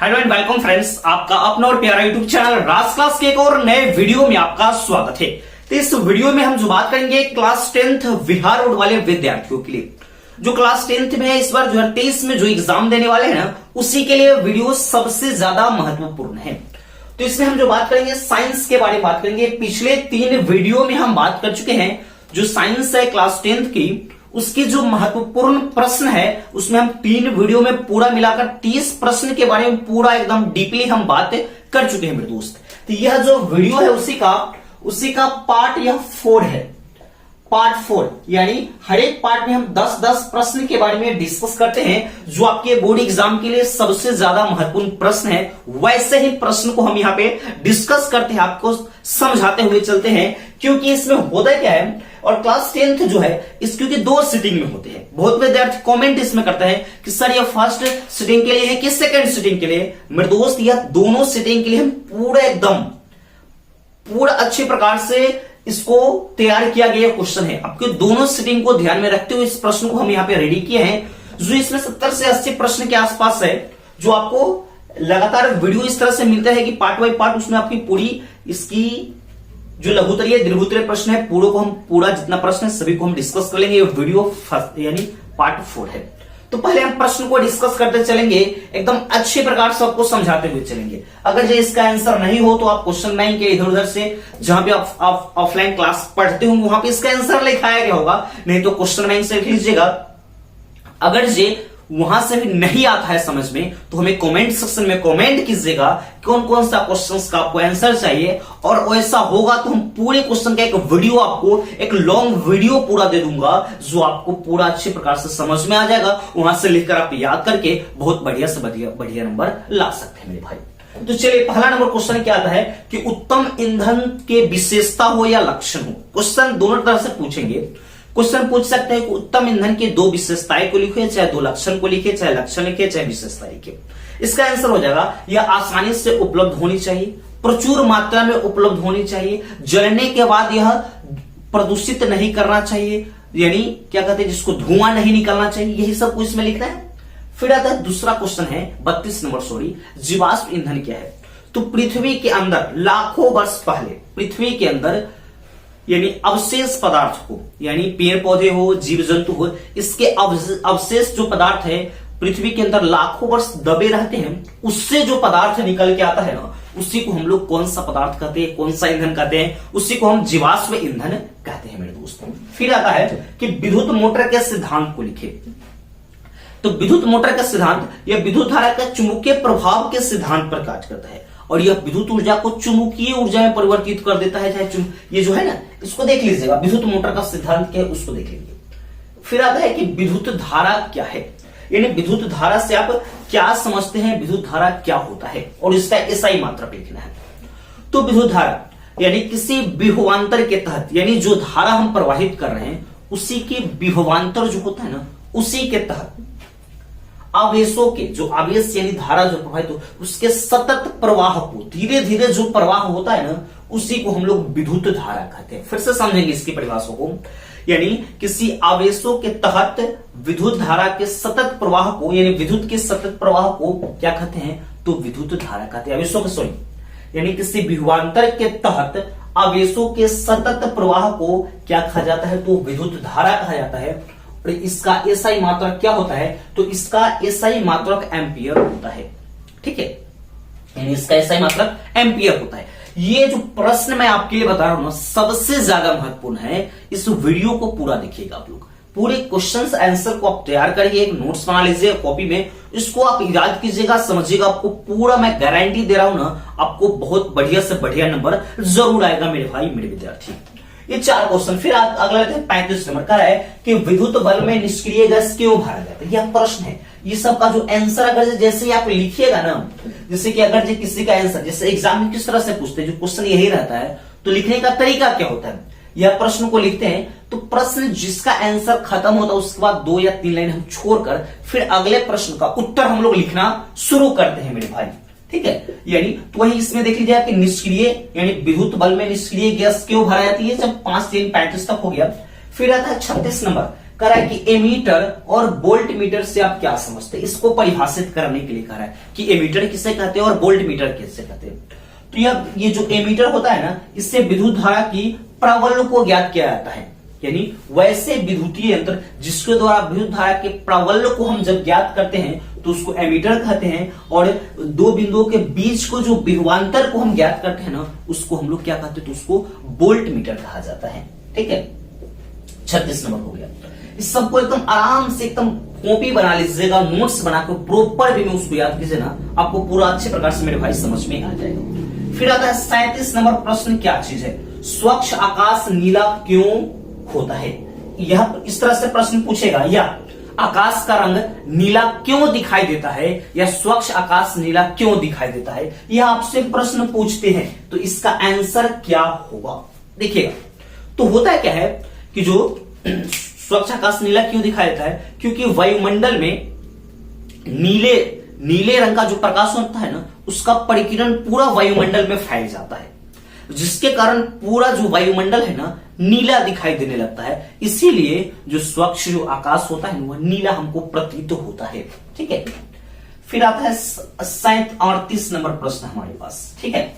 Hello and welcome friends, आपका अपना और प्यारा यूट्यूब चैनल राज क्लास के एक और नए वीडियो में आपका स्वागत है। तो इस वीडियो में हम जो बात करेंगे क्लास 10th बिहार रोड वाले विद्यार्थियों के लिए, जो क्लास 10th में है इस बार 2023 में जो एग्जाम देने वाले हैं ना, उसी के लिए वीडियो सबसे ज्यादा महत्वपूर्ण है। तो इसमें हम जो बात करेंगे साइंस के बारे में बात करेंगे। पिछले 3 वीडियो में हम बात कर चुके हैं जो साइंस है क्लास 10th की, उसकी जो महत्वपूर्ण प्रश्न है उसमें हम 3 वीडियो में पूरा मिलाकर 30 प्रश्न के बारे में पूरा एकदम डीपली हम बात कर चुके हैं मेरे दोस्त। तो यह जो वीडियो है उसी का पार्ट यह 4 है, पार्ट 4। यानी हर एक पार्ट में हम 10-10 प्रश्न के बारे में डिस्कस करते हैं जो आपके बोर्ड एग्जाम के लिए सबसे ज्यादा महत्वपूर्ण प्रश्न है। वैसे ही प्रश्न को हम यहाँ पे डिस्कस करते हैं, आपको समझाते हुए चलते हैं, क्योंकि इसमें होता क्या है। और क्लास 10th जो है इस क्योंकि 2 सिटिंग में होते हैं। बहुत विद्यार्थी कमेंट इसमें करते हैं कि सर ये फर्स्ट सिटिंग के लिए है कि सेकंड सिटिंग के लिए। मेरे दोस्त यह दोनों सिटिंग के लिए हम पूरा अच्छे प्रकार से इसको तैयार किया गया क्वेश्चन है। आपके दोनों सिटिंग को ध्यान में रखते हुए इस प्रश्न को हम यहाँ पे रेडी किए हैं, जो इसमें 70 से 80 प्रश्न के आसपास है, जो आपको लगातार वीडियो इस तरह से मिलता है कि पार्ट बाय पार्ट उसमें आपकी पूरी इसकी जो लघुत्तरीय दीर्घोत्तरीय प्रश्न है पूरा जितना प्रश्न है सभी को हम डिस्कस कर लेंगे। ये वीडियो फर्स्ट यानी पार्ट 4 है। तो पहले हम प्रश्न को डिस्कस करते चलेंगे, एकदम अच्छे प्रकार से आपको समझाते हुए चलेंगे। अगर जो इसका आंसर नहीं हो तो आप क्वेश्चन 9 के इधर उधर से जहां पे आप ऑफलाइन क्लास पढ़ते होंगे वहां पे इसका आंसर लिखाया गया होगा, नहीं तो क्वेश्चन 9 से लिख लीजिएगा। अगर जे वहां से भी नहीं आता है समझ में तो हमें कमेंट सेक्शन में कमेंट कीजिएगा कौन कौन सा क्वेश्चंस का आपको आंसर चाहिए, और वैसा होगा तो हम पूरे क्वेश्चन का एक वीडियो आपको एक लॉन्ग वीडियो पूरा दे दूंगा जो आपको पूरा अच्छे प्रकार से समझ में आ जाएगा। वहां से लिखकर आप याद करके बहुत बढ़िया से बढ़िया नंबर ला सकते हैं मेरे भाई। तो चलिए पहला नंबर क्वेश्चन क्या आता है कि उत्तम ईंधन के विशेषता हो या लक्षण हो। क्वेश्चन दोनों तरह से पूछेंगे। क्वेश्चन पूछ सकते हैं कि उत्तम ईंधन की 2 विशेषताएं को लिखे, चाहे 2 लक्षण को लिखे, चाहे लक्षण लिखे, चाहे विशेषता लिखे। इसका आंसर हो जाएगा यह आसानी से उपलब्ध होनी चाहिए, प्रचुर मात्रा में उपलब्ध होनी चाहिए, जलने के बाद यह प्रदूषित नहीं करना चाहिए, यानी क्या कहते हैं जिसको धुआं नहीं निकलना चाहिए, यही सब कुछ इसमें लिखना है। फिर आता है दूसरा क्वेश्चन है 32 नंबर जीवाश्म ईंधन क्या है। तो पृथ्वी के अंदर लाखों वर्ष पहले पृथ्वी के अंदर यानी अवशेष पदार्थ को, यानी पेड़ पौधे हो जीव जंतु हो, इसके अवशेष जो पदार्थ है पृथ्वी के अंदर लाखों वर्ष दबे रहते हैं, उससे जो पदार्थ निकल के आता है ना, उसी को हम लोग कौन सा पदार्थ कहते हैं, कौन सा ईंधन कहते हैं, उसी को हम जीवाश्म ईंधन कहते हैं मेरे दोस्तों। फिर आता है कि विद्युत मोटर के सिद्धांत को लिखे। तो विद्युत मोटर का सिद्धांत यह विद्युत धारा का चुंबकीय प्रभाव के सिद्धांत पर कार्य करता है, और यह विद्युत ऊर्जा को चुंबकीय ऊर्जा में परिवर्तित कर देता है। चाहे ये जो है ना, इसको देख लीजिएगा, विद्युत मोटर का सिद्धांत क्या है उसको देख लीजिए। फिर आता है कि विद्युत धारा क्या है, यानी विद्युत धारा से आप क्या समझते हैं, विद्युत धारा क्या होता है, और इसका एसआई मात्रक लिखना है। तो विद्युत धारा यानी किसी विभवांतर के तहत, यानी जो धारा हम प्रवाहित कर रहे हैं उसी के विभवांतर जो होता है ना, उसी के तहत आवेशों के जो आवेश यानी धारा जो प्रवाहित हो उसके सतत प्रवाह को, धीरे धीरे जो प्रवाह होता है ना, उसी को हम लोग विद्युत धारा कहते हैं। फिर से समझेंगे इसकी परिभाषा को, यानी किसी आवेशों के तहत विद्युत धारा के सतत प्रवाह को, यानी विद्युत के सतत प्रवाह को क्या कहते हैं, तो विद्युत धारा कहते हैं। आवेशों के यानी किसी विभवांतर के तहत आवेशों के सतत प्रवाह को क्या कहा जाता है, तो विद्युत धारा कहा जाता है। और इसका एसआई मात्रक क्या होता है, तो इसका एसआई मात्रक एम्पियर होता है। ठीक है, यानी इसका एसआई मात्रक एम्पियर होता है। ये जो प्रश्न मैं आपके लिए बता रहा हूं ना, सबसे ज्यादा महत्वपूर्ण है। इस वीडियो को पूरा देखिएगा आप लोग, पूरे क्वेश्चंस आंसर को आप तैयार करिए, एक नोट्स बना लीजिए कॉपी में, इसको आप याद कीजिएगा, समझिएगा। आपको पूरा मैं गारंटी दे रहा हूं ना, आपको बहुत बढ़िया से बढ़िया नंबर जरूर आएगा मेरे भाई मेरे विद्यार्थी। ये 4 क्वेश्चन। फिर अगला 35 नंबर का है कि विद्युत बल्ब में निष्क्रिय गैस क्यों भरा जाता है। यह प्रश्न है। ये सब का जो आंसर अगर जैसे ही आप लिखिएगा ना, जैसे कि अगर किसी का आंसर जैसे एग्जाम में किस तरह से पूछते हैं, जो क्वेश्चन यही रहता है, तो लिखने का तरीका क्या होता है, यह प्रश्न को लिखते हैं तो प्रश्न जिसका आंसर खत्म होता है उसके बाद 2 या 3 लाइन हम छोड़कर फिर अगले प्रश्न का उत्तर हम लोग लिखना शुरू करते हैं मेरे भाई। ठीक है, यानी तो वही इसमें देख लीजिए कि निष्क्रिय यानी विद्युत बल्ब में निष्क्रिय गैस क्यों भरा जाती है, जब 5 से 35 तक हो गया। फिर आता है 36 नंबर कह रहा है कि एमीटर और वोल्ट मीटर से आप क्या समझते हैं, इसको परिभाषित करने के लिए कह रहा है कि एमीटर किसे कहते हैं और वोल्ट मीटर किसे कहते हैं। तो ये जो एमीटर होता है ना, इससे विद्युत धारा की प्रावल्य को ज्ञात किया जाता है, यानी वैसे विद्युतीय यंत्र जिसके द्वारा विद्युत धारा के प्रावल्य को हम जब ज्ञात करते हैं तो उसको एमीटर कहते हैं, और दो बिंदुओं के बीच को जो विभवांतर को हम ज्ञात करते हैं ना, उसको हम लोग क्या कहते हैं, तो उसको वोल्ट मीटर कहा जाता है। ठीक है, 36 नंबर हो गया। इस सबको एकदम आराम से एकदम कॉपी बना लीजिएगा, नोट्स बनाकर प्रॉपर वे में उसको याद कीजिए ना, आपको पूरा अच्छे प्रकार से मेरे भाई समझ में आ जाएगा। फिर आता है 37 नंबर प्रश्न, क्या चीज है, स्वच्छ आकाश नीला क्यों होता है। यह इस तरह से प्रश्न पूछेगा, या आकाश का रंग नीला क्यों दिखाई देता है, या स्वच्छ आकाश नीला क्यों दिखाई देता है, यह आपसे प्रश्न पूछते हैं, तो इसका आंसर क्या होगा देखिएगा। तो होता है क्या है कि जो स्वच्छ आकाश नीला क्यों दिखाई देता है, क्योंकि वायुमंडल में नीले रंग का जो प्रकाश होता है ना, उसका परिकिरण पूरा वायुमंडल में फैल जाता है, जिसके कारण पूरा जो वायुमंडल है ना नीला दिखाई देने लगता है। इसीलिए जो स्वच्छ जो आकाश होता है वह नीला हमको प्रतीत होता है। ठीक है, फिर आता है 38 नंबर प्रश्न हमारे पास। ठीक है,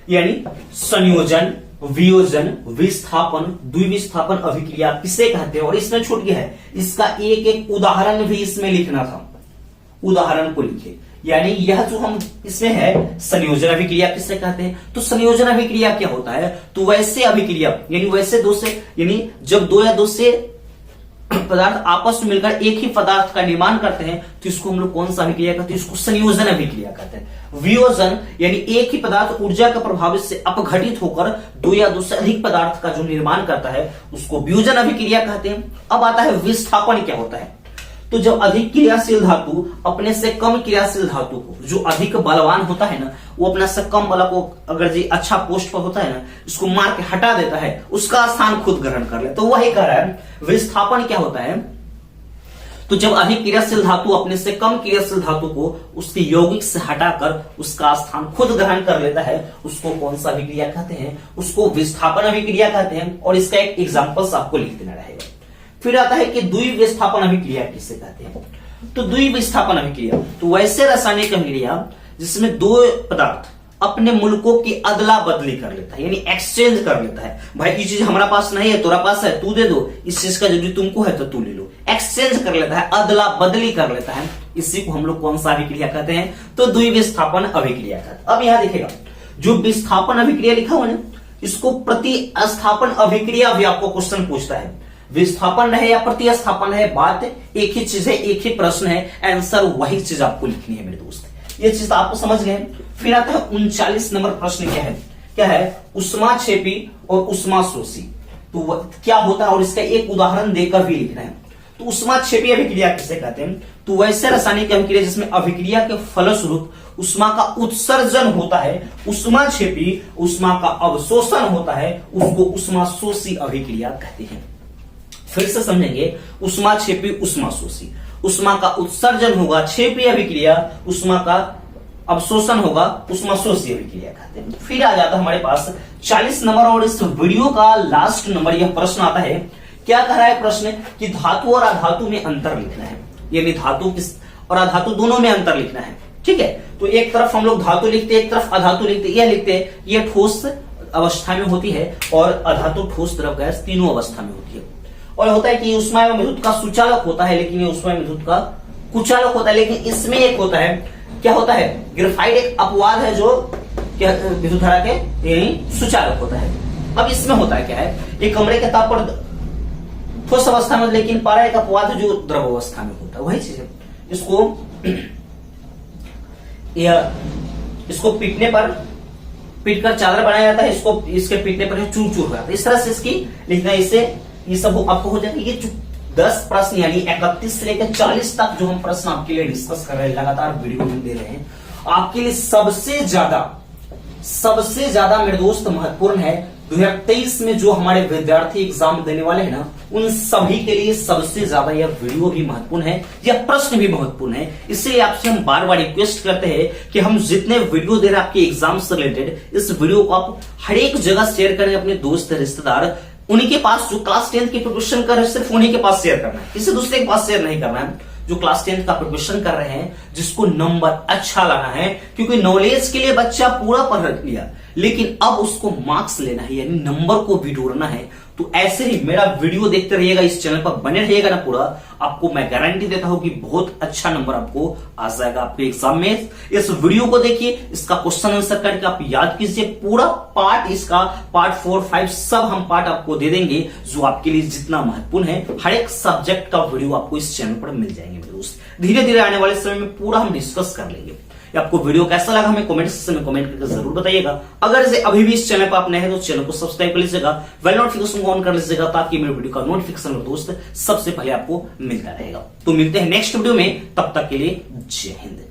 यानी संयोजन, वियोजन, विस्थापन, द्विविस्थापन अभिक्रिया किसे कहते हैं, और इसमें छूट गया है, इसका एक एक उदाहरण भी इसमें लिखना था, उदाहरण को लिखे। यानी यह जो हम इसमें है संयोजन अभिक्रिया किसे कहते हैं, तो संयोजन अभिक्रिया क्या होता है, तो वैसे अभिक्रिया यानी वैसे दो से, यानी जब दो या दो से पदार्थ आपस में मिलकर एक ही पदार्थ का निर्माण करते हैं तो इसको हम लोग कौन सा अभिक्रिया कहते हैं, इसको संयोजन अभिक्रिया कहते हैं। वियोजन यानी एक ही पदार्थ ऊर्जा के प्रभाव से अपघटित होकर दो या दो से अधिक पदार्थ का जो निर्माण करता है उसको वियोजन अभिक्रिया कहते हैं। अब आता है विस्थापन क्या होता है, तो जब अधिक क्रियाशील धातु अपने से कम क्रियाशील धातु को, जो अधिक बलवान होता है ना, वो अपने से कम बल को अगर जी अच्छा पोस्ट पर होता है ना, इसको मार के हटा देता है, उसका स्थान खुद ग्रहण कर ले, तो वही कह रहा है विस्थापन क्या होता है, तो जब अधिक क्रियाशील धातु अपने से कम क्रियाशील धातु को उसके यौगिक से हटाकर उसका स्थान खुद ग्रहण कर लेता है, उसको कौन सा अभिक्रिया कहते हैं, उसको विस्थापन अभिक्रिया कहते हैं। और इसका एक एग्जाम्पल्स आपको लिख देना रहेगा। फिर आता है कि द्विविस्थापन अभिक्रिया किसे कहते हैं, तो द्विविस्थापन अभिक्रिया तो वैसे रासायनिक अभिक्रिया जिसमें दो पदार्थ अपने मुल्कों की अदला बदली कर लेता है, यानी एक्सचेंज कर लेता है। भाई ये चीज हमारा पास नहीं है, तोरा पास है, तू दे दो, इस चीज का जरूरी तुमको है तो तू ले लो, एक्सचेंज कर लेता है, अदला बदली कर लेता है, इसी को हम लोग कौन सा अभिक्रिया कहते हैं, तो द्विविस्थापन अभिक्रिया कहते हैं। अब यहां देखिएगा जो विस्थापन अभिक्रिया लिखा हुआ है इसको प्रतिस्थापन अभिक्रिया भी आपको क्वेश्चन पूछता है। विस्थापन है या प्रतिस्थापन है, बात एक ही चीज है, एक ही प्रश्न है, आंसर वही चीज आपको लिखनी है मेरे दोस्त, ये चीज आपको समझ गए। फिर आता है 39 नंबर प्रश्न क्या है उष्माक्षेपी और उष्माशोषी, तो क्या होता है और इसका एक उदाहरण देकर भी लिखना है। तो उष्माक्षेपी अभिक्रिया किसे कहते हैं, तो वैसे रासायनिक अभिक्रिया जिसमें अभिक्रिया के फलस्वरूप उष्मा का उत्सर्जन होता है, उष्माक्षेपी उष्मा का अवशोषण होता है, उसको उष्माशोषी अभिक्रिया कहते हैं। फिर से समझेंगे, उष्माक्षेपी उष्माशोषी, उष्मा का उत्सर्जन होगा क्षेपी अभिक्रिया, उष्मा का अवशोषण होगा उष्माशोषी अभिक्रिया कहते हैं। फिर आ जाता है हमारे पास 40 नंबर और इस वीडियो का लास्ट नंबर, यह प्रश्न आता है, क्या कह रहा है प्रश्न कि धातु और अधातु में अंतर लिखना है, यानी धातु और अधातु दोनों में अंतर लिखना है। ठीक है, तो एक तरफ हम लोग धातु लिखते हैं, एक तरफ अधातु लिखते हैं, यह लिखते हैं ये ठोस अवस्था में होती है और अधातु ठोस द्रव गैस तीनों अवस्था में होती है। और होता है कि उष्मा एवं विद्युत का सुचालक होता है, लेकिन ये उष्मा एवं विद्युत का कुचालक होता है। लेकिन इसमें एक होता है, क्या होता है, ग्रेफाइट एक अपवाद है जो क्या विद्युत धारा के यानी सुचालक होता है। अब इसमें होता है क्या है, एक कमरे के ताप पर ठोस अवस्था में, लेकिन पारा एक अपवाद है जो द्रव अवस्था में होता है, वही चीज है। इसको पीटकर चादर बनाया जाता है, इसको इसके पीटने पर चूर चूर हो जाता है। इस तरह से इसकी लिखना, इससे ये सब आपको हो जाएगा। ये 10 प्रश्न यानी 31 से लेकर 40 तक जो हम प्रश्न आपके लिए डिस्कस कर रहे हैं, लगातार वीडियो में दे रहे हैं, आपके लिए सबसे ज्यादा मेरे दोस्त महत्वपूर्ण है 2023 में जो हमारे विद्यार्थी एग्जाम देने वाले हैं ना, उन सभी के लिए सबसे ज्यादा यह वीडियो भी महत्वपूर्ण है, यह प्रश्न भी महत्वपूर्ण है। इसलिए आपसे हम बार बार रिक्वेस्ट करते हैं कि हम जितने वीडियो दे रहे हैं आपके एग्जाम से रिलेटेड, इस वीडियो को आप हर एक जगह शेयर करें, अपने दोस्त रिश्तेदार उन्हीं के पास जो क्लास 10th की प्रिपरेशन कर रहे हैं सिर्फ उन्हीं के पास शेयर करना है, किसी दूसरे के पास शेयर नहीं करना है। जो क्लास 10th का प्रिपरेशन कर रहे हैं, जिसको नंबर अच्छा लाना है, क्योंकि नॉलेज के लिए बच्चा पूरा पढ़ लिया, लेकिन अब उसको मार्क्स लेना है, यानी नंबर को बिटोरना है। तो ऐसे ही मेरा वीडियो देखते रहिएगा, इस चैनल पर बने रहिएगा ना पूरा, आपको मैं गारंटी देता हूं कि बहुत अच्छा नंबर आपको आ जाएगा आपके एग्जाम में। इस वीडियो को देखिए, इसका क्वेश्चन आंसर करके आप याद कीजिए, पूरा पार्ट, इसका पार्ट 4, 5 सब हम पार्ट आपको दे देंगे, जो आपके लिए जितना महत्वपूर्ण है। हर एक सब्जेक्ट का वीडियो आपको इस चैनल पर मिल जाएंगे मेरे दोस्त। धीरे धीरे आने वाले समय में पूरा हम डिस्कस कर लेंगे। आपको वीडियो कैसा लगा हमें कमेंट सेक्शन में कमेंट करके जरूर बताइएगा। अगर इसे अभी भी इस चैनल पर आप नए हैं तो चैनल को सब्सक्राइब कर लीजिएगा, बेल नोटिफिकेशन को ऑन कर लीजिएगा, ताकि मेरे वीडियो का नोटिफिकेशन दोस्त सबसे पहले आपको मिलता रहेगा। तो मिलते हैं नेक्स्ट वीडियो में, तब तक के लिए जय हिंद।